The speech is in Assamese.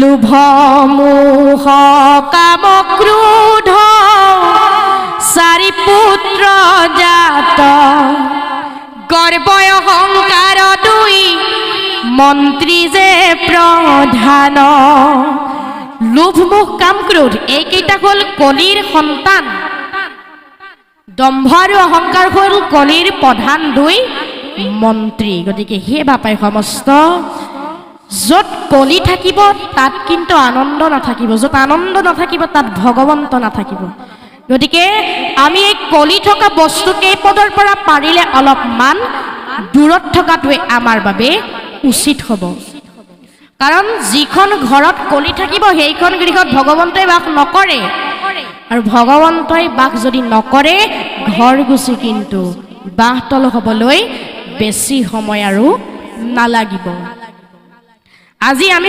লোভ মোহ কাম ক্ৰোধ চাৰি পুত্ৰ জাত গৰ্ব অহংকাৰ দুই মন্ত্ৰী যে প্ৰধান লোভ মোহ কাম ক্ৰোধ এইকেইটা হ'ল কলিৰ সন্তান দম্ভ আৰু অহংকাৰ হ'ল কলিৰ প্ৰধান দুই মন্ত্ৰী গতিকে হে বাপাই সমস্ত য'ত কলি থাকিব তাত কিন্তু আনন্দ নাথাকিব য'ত আনন্দ নাথাকিব তাত ভগৱন্ত নাথাকিব গতিকে আমি এই কলি থকা বস্তু কেইপদৰ পৰা পাৰিলে অলপমান দূৰত থকাটোৱে আমাৰ বাবে উচিত হ'ব কাৰণ যিখন ঘৰত কলি থাকিব সেইখন গৃহত ভগৱন্তই বাস নকৰে আৰু ভগৱন্তই বাস যদি নকৰে ঘৰ গুচি কিন্তু বাহতল হ'বলৈ বেছি সময় আৰু নালাগিব আজি আমি